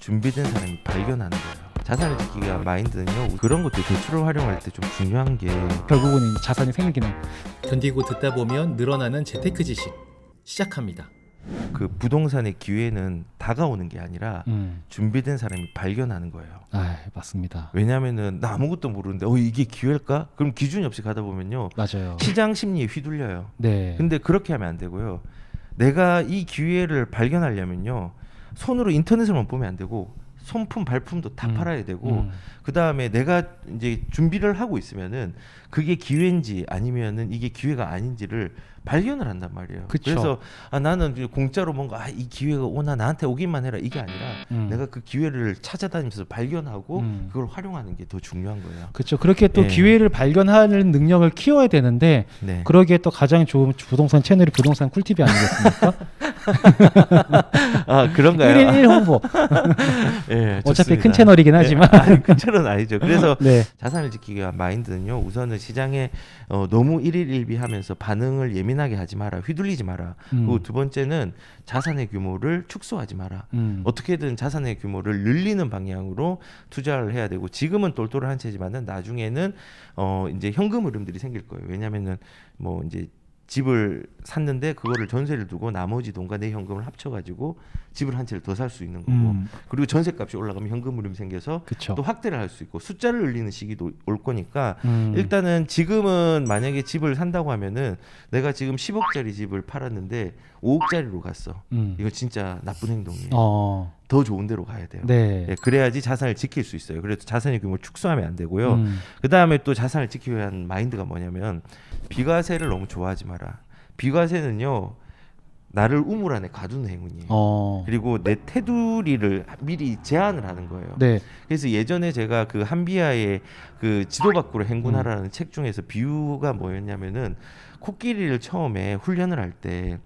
준비된 사람이 발견하는 거예요. 자산을 지키기가 마인드는요, 그런 것도 대출을 활용할 때 좀 중요한 게 결국은 이제 자산이 생기는. 견디고 듣다 보면 늘어나는 재테크 지식 시작합니다. 그 부동산의 기회는 다가오는 게 아니라 준비된 사람이 발견하는 거예요. 아, 맞습니다. 왜냐하면은 나 아무것도 모르는데 이게 기회일까? 그럼 기준이 없이 가다 보면요, 맞아요. 시장 심리에 휘둘려요. 네. 근데 그렇게 하면 안 되고요. 내가 이 기회를 발견하려면요, 손으로 인터넷을만 보면 안 되고 손품 발품도 다 팔아야 되고 그 다음에 내가 이제 준비를 하고 있으면은 그게 기회인지 아니면은 이게 기회가 아닌지를 발견을 한단 말이에요. 그쵸. 그래서 나는 이제 공짜로 뭔가 이 기회가 오나 나한테 오기만 해라 이게 아니라 내가 그 기회를 찾아다니면서 발견하고 그걸 활용하는 게 더 중요한 거예요. 그렇죠. 그렇게 또 예. 기회를 발견하는 능력을 키워야 되는데 네. 그러기에 또 가장 좋은 부동산 채널이 부동산 꿀팁이 아니겠습니까? 아 그런가요? 1인 1 홍보. 예, 어차피 좋습니다. 큰 채널이긴 하지만. 예, 아니, 큰 채널은 아니죠. 그래서 네. 자산을 지키기가 마인드는요, 우선은 시장에 너무 일일일비하면서 반응을 예민하게 하지 마라, 휘둘리지 마라. 그리고 두 번째는 자산의 규모를 축소하지 마라. 어떻게든 자산의 규모를 늘리는 방향으로 투자를 해야 되고, 지금은 똘똘한 채지만은 나중에는 이제 현금 흐름들이 생길 거예요. 왜냐하면은 뭐 이제 집을 샀는데 그거를 전세를 두고 나머지 돈과 내 현금을 합쳐가지고 집을 한 채를 더 살 수 있는 거고, 그리고 전세값이 올라가면 현금 흐름이 생겨서 그쵸. 또 확대를 할 수 있고 숫자를 늘리는 시기도 올 거니까 일단은 지금은 만약에 집을 산다고 하면은 내가 지금 10억짜리 집을 팔았는데 5억짜리로 갔어. 이거 진짜 나쁜 행동이에요. 더 좋은 데로 가야 돼요. 네. 예, 그래야지 자산을 지킬 수 있어요. 그래서 자산의 규모를 축소하면 안 되고요. 그 다음에 또 자산을 지키기 위한 마인드가 뭐냐면 비과세를 너무 좋아하지 마라. 비과세는요, 나를 우물 안에 가두는 행운이에요. 그리고 내 테두리를 미리 제한을 하는 거예요. 네. 그래서 예전에 제가 그 한비아의 그 지도 밖으로 행군하라는 책 중에서 비유가 뭐였냐면은 코끼리를 처음에 훈련을 할 때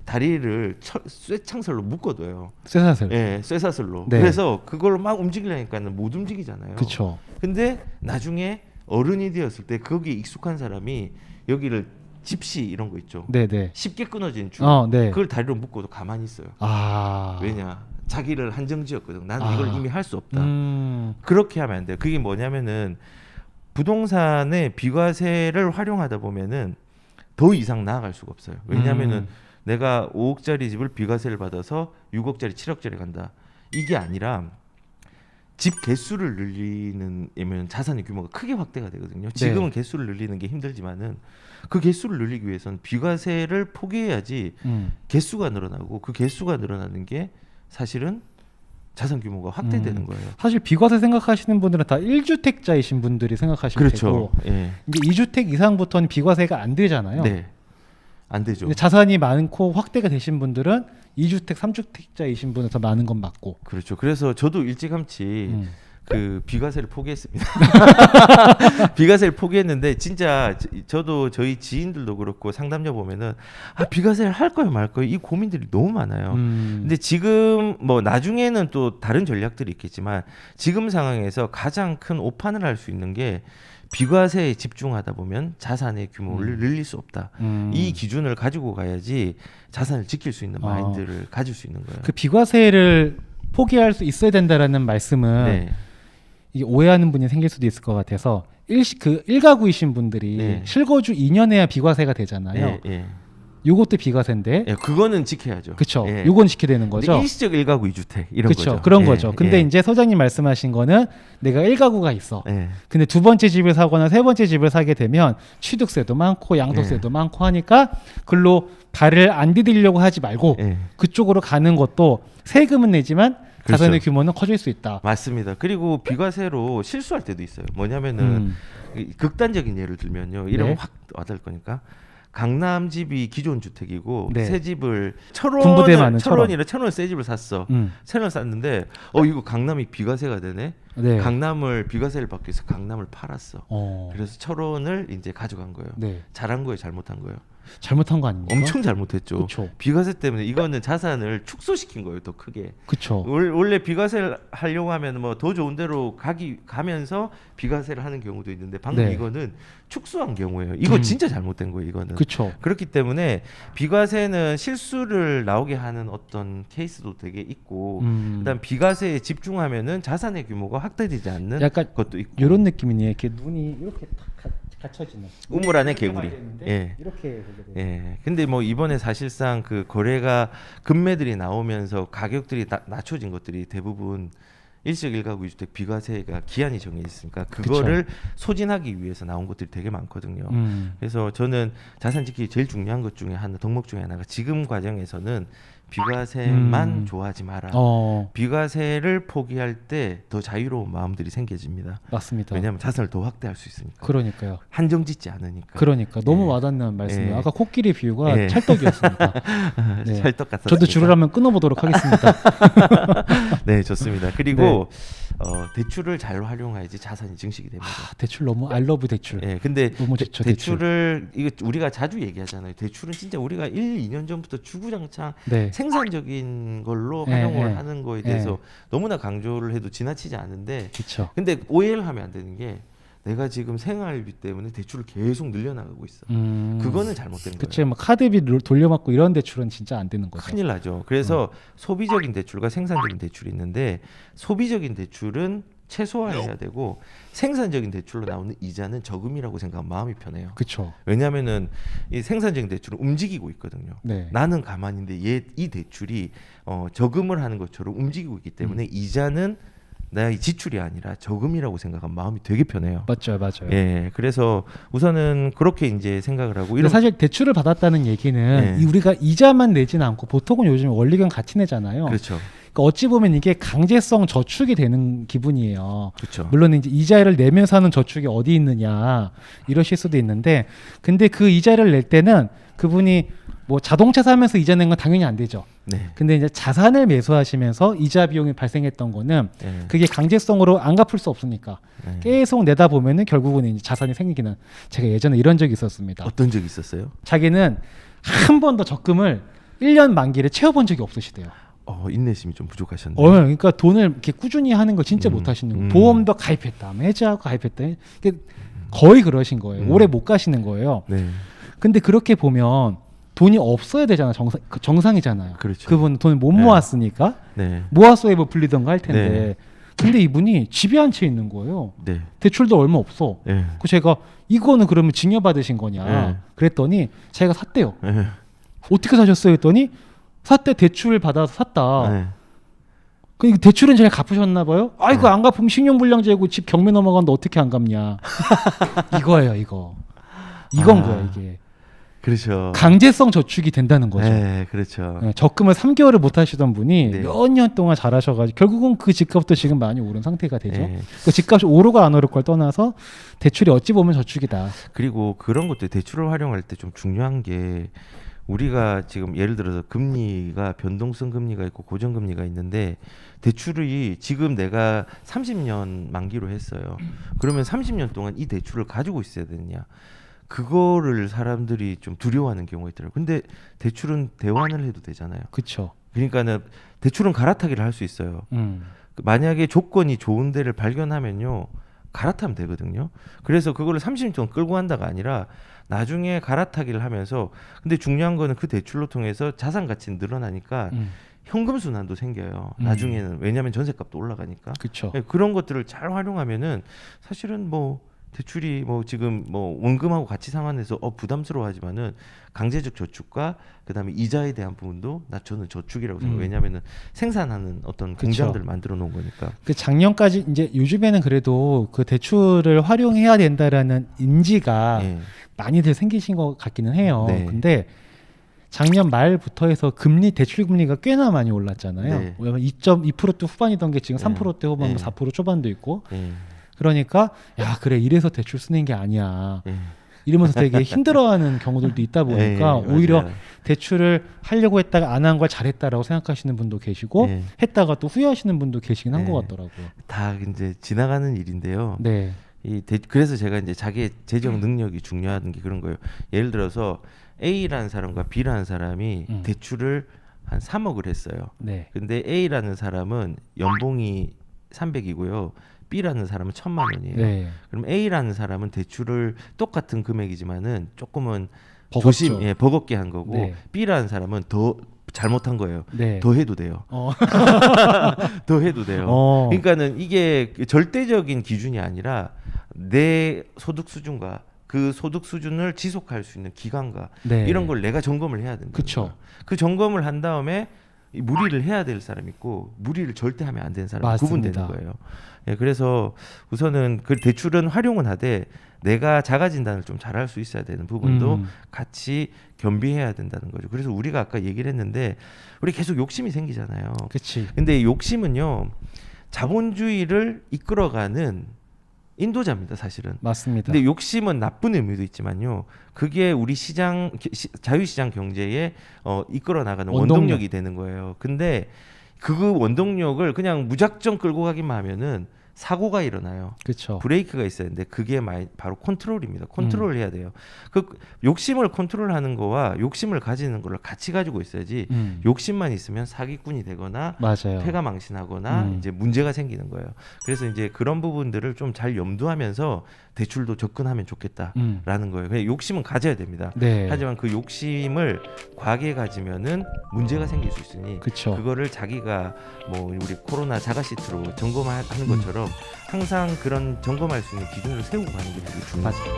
다리를 쇠창살로 묶어둬요. 쇠사슬. 예, 쇠사슬로. 네. 그래서 그걸 막 움직이려니까는 못 움직이잖아요. 그렇죠. 근데 나중에 어른이 되었을 때 거기에 익숙한 사람이 여기를 집시 이런 거 있죠. 네네. 쉽게 끊어진 줄. 네. 그걸 다리로 묶어도 가만히 있어요. 왜냐? 자기를 한정지었거든. 나는 이걸 이미 할 수 없다. 그렇게 하면 안 돼요. 그게 뭐냐면은 부동산의 비과세를 활용하다 보면은 더 이상 나아갈 수가 없어요. 왜냐하면은 내가 5억짜리 집을 비과세를 받아서 6억짜리, 7억짜리 간다. 이게 아니라 집 개수를 늘리는 자산의 규모가 크게 확대가 되거든요. 지금은 개수를 늘리는 게 힘들지만은 그 개수를 늘리기 위해서는 비과세를 포기해야지 개수가 늘어나고, 그 개수가 늘어나는 게 사실은 자산 규모가 확대되는 거예요. 사실 비과세 생각하시는 분들은 다 1주택자이신 분들이 생각하시면 그렇죠. 되고, 예. 이제 2주택 이상부터는 비과세가 안 되잖아요. 네. 안 되죠. 근데 자산이 많고 확대가 되신 분들은 2주택, 3주택자이신 분은 더 많은 건 맞고. 그렇죠. 그래서 저도 일찌감치 그 비과세를 포기했습니다. 비과세를 포기했는데 진짜 저도 저희 지인들도 그렇고 상담자 보면은 비과세를 할 거예요 말 거예요 이 고민들이 너무 많아요. 근데 지금 뭐 나중에는 또 다른 전략들이 있겠지만 지금 상황에서 가장 큰 오판을 할 수 있는 게 비과세에 집중하다 보면 자산의 규모를 늘릴 수 없다. 이 기준을 가지고 가야지 자산을 지킬 수 있는 마인드를 가질 수 있는 거예요. 그 비과세를 포기할 수 있어야 된다라는 말씀은 네. 이게 오해하는 분이 생길 수도 있을 것 같아서 일가구이신 분들이 네. 실거주 2년 해야 비과세가 되잖아요. 예, 예. 요것도 비과세인데. 예, 그거는 지켜야죠. 그렇죠. 예. 요건 지켜야 되는 거죠. 일시적 1가구 2주택 이런 그쵸, 거죠. 그런 예, 거죠. 근데 예. 이제 소장님 말씀하신 거는 내가 1가구가 있어. 예. 근데 두 번째 집을 사거나 세 번째 집을 사게 되면 취득세도 많고 양도세도 많고 하니까 글로 발을 안 디디려고 하지 말고 예. 그쪽으로 가는 것도 세금은 내지만 그렇죠. 자산의 규모는 커질 수 있다. 맞습니다. 그리고 비과세로 실수할 때도 있어요. 뭐냐면은 극단적인 예를 들면요. 이러면 네. 확 와닿을 거니까. 강남 집이 기존 주택이고 네. 새 집을 군부대 많은 천원을 새 집을 샀어. 천원 샀는데 이거 강남이 비과세가 되네. 네. 강남을 비과세를 받기 위해서 강남을 팔았어. 어. 그래서 1,000원을 이제 가져간 거예요. 네. 잘한 거예요, 잘못한 거예요. 잘못한 거 아닙니까? 엄청 잘못했죠. 그쵸. 비과세 때문에 이거는 자산을 축소시킨 거예요. 더 크게. 그렇죠. 원래 비과세를 하려고 하면 뭐 더 좋은 데로 가면서 비과세를 하는 경우도 있는데 방금 네. 이거는 축소한 경우예요. 이거 진짜 잘못된 거예요. 이거는. 그렇죠. 그렇기 때문에 비과세는 실수를 나오게 하는 어떤 케이스도 되게 있고 그다음 비과세에 집중하면은 자산의 규모가 확대되지 않는 약간 것도 있고 이런 느낌이네. 이렇게 눈이 이렇게 탁 갇혀지는. 우물 안에 개구리. 예. 이렇게 보게 돼요. 예. 근데 뭐 이번에 사실상 그 거래가 급매들이 나오면서 가격들이 낮춰진 것들이 대부분 일식 1가구 2주택 비과세가 기한이 정해 있으니까 그거를 소진하기 위해서 나온 것들이 되게 많거든요. 그래서 저는 자산 지키기 제일 중요한 것 중에 하나, 덕목 중에 하나가 지금 과정에서는 비과세만 좋아하지 마라. 비과세를 포기할 때 더 자유로운 마음들이 생겨집니다. 맞습니다. 왜냐하면 자산을 더 확대할 수 있으니까. 그러니까요. 한정짓지 않으니까. 그러니까 너무 예. 와닿는 말씀이에요. 예. 아까 코끼리 비유가 예. 찰떡이었습니다. 네. 찰떡 같았습니다. 저도 줄을 끊어보도록 하겠습니다. 네, 좋습니다. 그리고 대출을 잘 활용해야지 자산이 증식이 됩니다. 대출 너무 알러브 대출. 예, 근데 너무 좋죠, 대출을 이거 우리가 자주 얘기하잖아요. 대출은 진짜 우리가 1, 2년 전부터 주구장창 네. 생산적인 걸로 예, 활용을 예. 하는 거에 대해서 너무나 강조를 해도 지나치지 않은데 그렇죠. 근데 오해를 하면 안 되는 게 내가 지금 생활비 때문에 대출을 계속 늘려나가고 있어. 그거는 잘못된 거예요. 그치, 뭐 카드비 돌려받고 이런 대출은 진짜 안 되는 거죠. 큰일 나죠. 그래서 소비적인 대출과 생산적인 대출이 있는데 소비적인 대출은 최소화해야 되고 생산적인 대출로 나오는 이자는 저금이라고 생각하면 마음이 편해요. 그렇죠. 왜냐하면은 이 생산적인 대출은 움직이고 있거든요. 네. 나는 가만인데 이 대출이 저금을 하는 것처럼 움직이고 있기 때문에 이자는 나의 지출이 아니라 저금이라고 생각하면 마음이 되게 편해요. 맞아요. 예, 그래서 우선은 그렇게 이제 생각을 하고 근데 사실 대출을 받았다는 얘기는 네. 우리가 이자만 내지는 않고 보통은 요즘 원리금 같이 내잖아요. 그렇죠. 그러니까 어찌 보면 이게 강제성 저축이 되는 기분이에요. 그렇죠. 물론 이제 이자를 내면서 하는 저축이 어디 있느냐 이러실 수도 있는데, 근데 그 이자를 낼 때는 그분이 뭐 자동차 사면서 이자 낸 건 당연히 안 되죠. 네. 근데 이제 자산을 매수하시면서 이자 비용이 발생했던 거는 네. 그게 강제성으로 안 갚을 수 없으니까 네. 계속 내다 보면은 결국은 이제 자산이 생기기는, 제가 예전에 이런 적이 있었습니다. 어떤 적이 있었어요? 자기는 한 번 더 적금을 1년 만기를 채워본 적이 없으시대요. 인내심이 좀 부족하셨네요. 그러니까 돈을 이렇게 꾸준히 하는 거 진짜 못 하시는 거예요. 보험도 가입했다, 해지하고 가입했다. 거의 그러신 거예요. 오래 못 가시는 거예요. 네. 근데 그렇게 보면 돈이 없어야 되잖아. 정상이잖아요. 그렇죠. 그분은 돈을 못 네. 모았으니까 네. 모았어야 뭐 불리던가 할 텐데. 네. 근데 이분이 집에 한 채 있는 거예요. 네. 대출도 얼마 없어. 네. 그 제가 이거는 그러면 증여받으신 거냐? 네. 그랬더니 제가 샀대요. 네. 어떻게 사셨어요? 했더니 샀대. 대출 받아서 샀다. 네. 그 대출은 잘 갚으셨나 봐요. 아이고 안 갚으면 신용불량자고 집 경매 넘어가는데 어떻게 안 갚냐? 이거예요, 이거. 이건 거야 이게. 그렇죠. 강제성 저축이 된다는 거죠. 네, 그렇죠. 네, 적금을 3개월을 못 하시던 분이 네. 몇 년 동안 잘하셔가지고 결국은 그 집값도 지금 많이 오른 상태가 되죠. 네. 그 집값이 오르고 안 오를 걸 떠나서 대출이 어찌 보면 저축이다. 그리고 그런 것도 대출을 활용할 때 좀 중요한 게 우리가 지금 예를 들어서 금리가 변동성 금리가 있고 고정금리가 있는데 대출이 지금 내가 30년 만기로 했어요. 그러면 30년 동안 이 대출을 가지고 있어야 되느냐? 그거를 사람들이 좀 두려워하는 경우가 있더라고요. 근데 대출은 대환을 해도 되잖아요. 그렇죠. 그러니까는 대출은 갈아타기를 할 수 있어요. 만약에 조건이 좋은 데를 발견하면요. 갈아타면 되거든요. 그래서 그거를 30년 동안 끌고 간다가 아니라 나중에 갈아타기를 하면서, 근데 중요한 거는 그 대출로 통해서 자산 가치는 늘어나니까 현금 순환도 생겨요. 나중에는. 왜냐하면 전세값도 올라가니까. 그렇죠. 네, 그런 것들을 잘 활용하면은 사실은 뭐 대출이 뭐 지금 뭐 원금하고 같이 상환해서 부담스러워하지만은 강제적 저축과 그다음에 이자에 대한 부분도 저는 저축이라고 생각해요. 왜냐하면은 생산하는 어떤 공장들을 만들어 놓은 거니까. 그 작년까지 이제 요즘에는 그래도 그 대출을 활용해야 된다라는 인지가 예. 많이들 생기신 것 같기는 해요. 네. 근데 작년 말부터 해서 대출 금리가 꽤나 많이 올랐잖아요. 네. 2.2%대 후반이던 게 지금 네. 3%대 후반, 네. 4% 초반도 있고. 예. 그러니까 야 그래 이래서 대출 쓰는 게 아니야. 예. 이러면서 되게 힘들어하는 경우들도 있다 보니까 예, 오히려 맞아요. 대출을 하려고 했다가 안 한 걸 잘했다라고 생각하시는 분도 계시고 예. 했다가 또 후회하시는 분도 계시긴 한 예. 것 같더라고요. 다 이제 지나가는 일인데요. 네. 그래서 제가 이제 자기의 재정 능력이 중요한 게 그런 거예요. 예를 들어서 A라는 사람과 B라는 사람이 대출을 한 3억을 했어요. 네. 근데 A라는 사람은 연봉이 300이고요. B라는 사람은 1,000만 원이에요. 네. 그럼 A라는 사람은 대출을 똑같은 금액이지만은 조금은 버겁죠. 버겁게 한 거고 네. B라는 사람은 더 잘못한 거예요. 네. 더 해도 돼요. 더 해도 돼요. 그러니까는 이게 절대적인 기준이 아니라 내 소득 수준과 그 소득 수준을 지속할 수 있는 기간과 네. 이런 걸 내가 점검을 해야 된다. 그쵸. 그 점검을 한 다음에 이 무리를 해야 될 사람 있고 무리를 절대 하면 안 되는 사람 맞습니다. 구분되는 거예요. 예, 그래서 우선은 그 대출은 활용은 하되 내가 자가 진단을 좀 잘할 수 있어야 되는 부분도 같이 겸비해야 된다는 거죠. 그래서 우리가 아까 얘기를 했는데 우리 계속 욕심이 생기잖아요. 그치. 근데 욕심은요 자본주의를 이끌어가는 인도자입니다, 사실은. 맞습니다. 근데 욕심은 나쁜 의미도 있지만요. 그게 우리 자유시장 경제에 이끌어 나가는 원동력이 되는 거예요. 근데 그 원동력을 그냥 무작정 끌고 가기만 하면은 사고가 일어나요. 그렇죠. 브레이크가 있어야 되는데 그게 바로 컨트롤입니다. 컨트롤을 해야 돼요. 그 욕심을 컨트롤하는 거와 욕심을 가지는 걸 같이 가지고 있어야지 욕심만 있으면 사기꾼이 되거나 맞아요. 패가 망신하거나 이제 문제가 생기는 거예요. 그래서 이제 그런 부분들을 좀 잘 염두하면서 대출도 접근하면 좋겠다라는 거예요. 그냥 욕심은 가져야 됩니다. 네. 하지만 그 욕심을 과하게 가지면은 문제가 생길 수 있으니 그쵸. 그거를 자기가 뭐 우리 코로나 자가 시트로 점검하는 것처럼 항상 그런 점검할 수 있는 기준을 세우고 가는 게 되게 중요하죠. 맞아요.